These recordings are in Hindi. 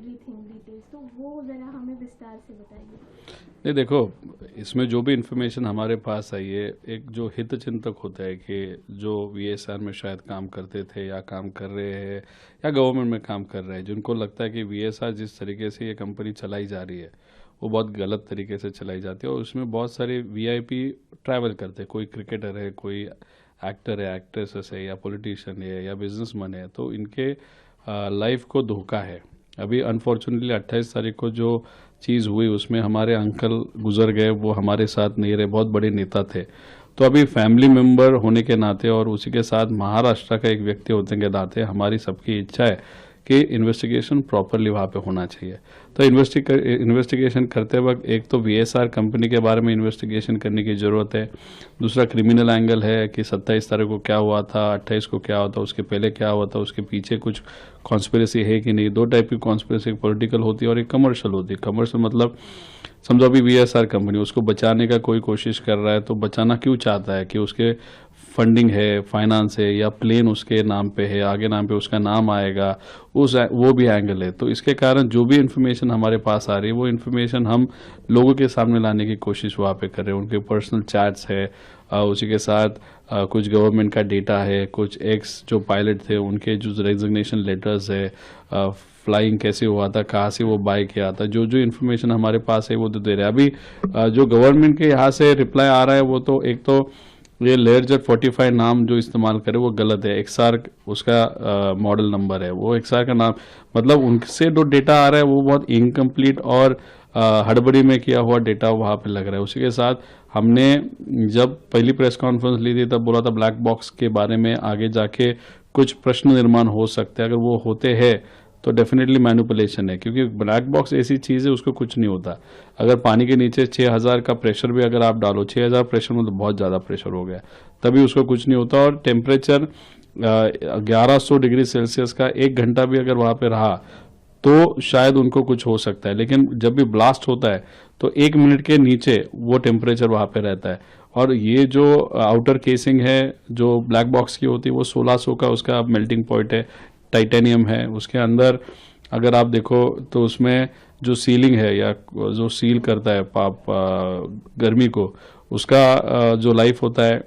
एवरीथिंग डिटेल्स, तो वो ज़रा हमें विस्तार से बताइए। नहीं देखो, इसमें जो भी इन्फॉर्मेशन हमारे पास आई है, एक जो हित चिंतक होता है कि जो वीएसआर में शायद काम करते थे या काम कर रहे हैं या गवर्नमेंट में काम कर रहे हैं, जिनको लगता है कि वीएसआर जिस तरीके से ये कंपनी चलाई जा रही है वो बहुत गलत तरीके से चलाई जाती है और उसमें बहुत सारे वीआईपी ट्रैवल करते हैं। कोई क्रिकेटर है, कोई एक्टर है, एक्ट्रेसेस है, या पॉलिटिशियन है, या बिजनेसमैन है, तो इनके लाइफ को धोखा है। अभी अनफॉर्चुनेटली 28 तारीख को जो चीज़ हुई उसमें हमारे अंकल गुजर गए, वो हमारे साथ नहीं रहे, बहुत बड़े नेता थे। तो अभी फैमिली मेंबर होने के नाते और उसी के साथ महाराष्ट्र का एक व्यक्ति होने के नाते हमारी सबकी इच्छा है कि इन्वेस्टिगेशन प्रॉपरली वहाँ पे होना चाहिए। तो इन्वेस्टिगेशन करते वक्त एक तो वीएसआर कंपनी के बारे में इन्वेस्टिगेशन करने की ज़रूरत है, दूसरा क्रिमिनल एंगल है कि 27 तारीख को क्या हुआ था, 28 को क्या हुआ था, उसके पहले क्या हुआ था, उसके पीछे कुछ कॉन्स्पिरेसी है कि नहीं। दो टाइप की कॉन्स्पिरेसी, एक पॉलिटिकल होती है और एक कमर्शियल होती है। कमर्शियल मतलब समझो अभी वीएसआर कंपनी उसको बचाने का कोई कोशिश कर रहा है, तो बचाना क्यों चाहता है कि उसके फंडिंग है, फाइनेंस है, या प्लेन उसके नाम पे है, आगे नाम पे उसका नाम आएगा, वो भी एंगल है। तो इसके कारण जो भी इन्फॉर्मेशन हमारे पास आ रही है वो इन्फॉर्मेशन हम लोगों के सामने लाने की कोशिश वहाँ पे कर रहे हैं। उनके पर्सनल चैट्स है, उसी के साथ कुछ गवर्नमेंट का डेटा है, कुछ एक्स जो पायलट थे उनके जो रेजिग्नेशन लेटर्स है, फ्लाइंग कैसे हुआ था, कहाँ से वो बाय किया था, जो जो इन्फॉर्मेशन हमारे पास है वो दे रहे हैं। अभी जो गवर्नमेंट के यहाँ से रिप्लाई आ रहा है वो तो एक तो ये लेयरजेट 45 नाम जो इस्तेमाल करे वो गलत है। एक्सआर उसका मॉडल नंबर है, वो एक्सआर का नाम मतलब उनसे जो डेटा आ रहा है वो बहुत इनकम्प्लीट और हड़बड़ी में किया हुआ डेटा वहाँ पे लग रहा है। उसी के साथ हमने जब पहली प्रेस कॉन्फ्रेंस ली थी तब बोला था ब्लैक बॉक्स के बारे में आगे जाके कुछ प्रश्न निर्माण हो सकते हैं। अगर वो होते हैं तो डेफिनेटली मैनिपुलेशन है, क्योंकि ब्लैक बॉक्स ऐसी चीज़ है उसको कुछ नहीं होता। अगर पानी के नीचे 6000 का प्रेशर भी अगर आप डालो, 6000 प्रेशर में तो बहुत ज़्यादा प्रेशर हो गया, तभी उसको कुछ नहीं होता। और टेम्परेचर 1100 डिग्री सेल्सियस का 1 घंटा भी अगर वहाँ पे रहा तो शायद उनको कुछ हो सकता है। लेकिन जब भी ब्लास्ट होता है तो 1 मिनट के नीचे वो टेम्परेचर वहाँ पे रहता है। और ये जो आउटर केसिंग है जो ब्लैक बॉक्स की होती है वो 1600 का उसका मेल्टिंग पॉइंट है, टाइटेनियम है। उसके अंदर अगर आप देखो तो उसमें जो सीलिंग है या जो सील करता है गर्मी को, उसका जो लाइफ होता है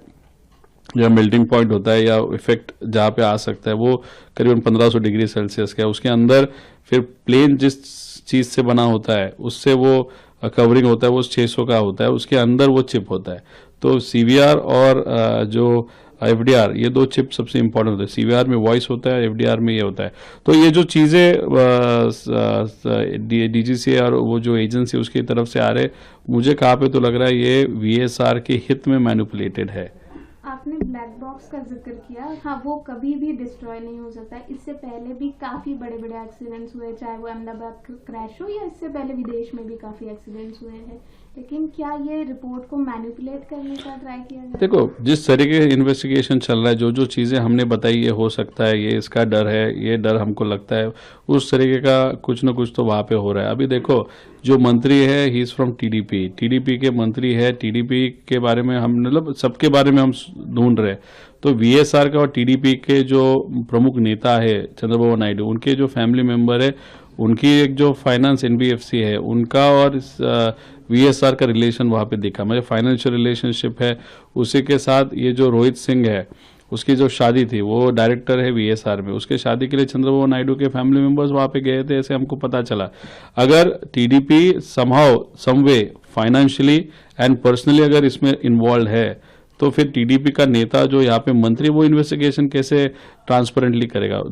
या मेल्टिंग पॉइंट होता है या इफेक्ट जहाँ पे आ सकता है वो करीबन 1500 डिग्री सेल्सियस का है। उसके अंदर फिर प्लेन जिस चीज़ से बना होता है उससे वो कवरिंग होता है वो 600 का होता है, उसके अंदर वो चिप होता है। तो सीवीआर और जो एफडीआर, ये दो चिप सबसे इंपॉर्टेंट होते हैं। सीवीआर में वॉइस होता है, एफडीआर में ये होता है। तो ये जो चीज़ें डीजीसी और वो जो एजेंसी उसकी तरफ से आ रहे, मुझे कहाँ पे तो लग रहा है ये वीएसआर के हित में मैनिपुलेटेड है। आपने ब्लैक बॉक्स का जिक्र किया, हाँ वो कभी भी डिस्ट्रॉय नहीं हो सकता है। इससे पहले भी काफ़ी बड़े बड़े एक्सीडेंट्स हुए, चाहे वो अहमदाबाद क्रैश हो या इससे पहले विदेश में भी काफ़ी एक्सीडेंट्स हुए हैं। लेकिन क्या ये रिपोर्ट को मैनिपुलेट करने का ट्राई किया गया? देखो, जिस तरीके से इन्वेस्टिगेशन चल रहा है, जो जो चीज़ें हमने बताई ये हो सकता है, ये इसका डर है, ये डर हमको लगता है, उस तरीके का कुछ ना कुछ तो वहाँ पे हो रहा है। अभी देखो जो मंत्री है ही इज़ फ्रॉम टीडीपी के मंत्री है। टीडीपी के बारे में हम मतलब सबके बारे में हम ढूंढ रहे हैं। तो वीएसआर का और टीडीपी के जो प्रमुख नेता है चंद्रबाबू नायडू, उनके जो फैमिली मेंबर है, उनकी एक जो फाइनेंस एनबीएफसी है उनका और वीएसआर का रिलेशन वहाँ पे दिखा, मतलब फाइनेंशियल रिलेशनशिप है। उसी के साथ ये जो रोहित सिंह है उसकी जो शादी थी, वो डायरेक्टर है वीएसआर में, उसके शादी के लिए चंद्रबाबू नायडू के फैमिली मेंबर्स वहाँ पे गए थे, ऐसे हमको पता चला। अगर TDP somehow someway financially and personally अगर इसमें इन्वॉल्व है तो फिर टीडीपी का नेता जो यहाँ पे मंत्री वो इन्वेस्टिगेशन कैसे ट्रांसपेरेंटली करेगा?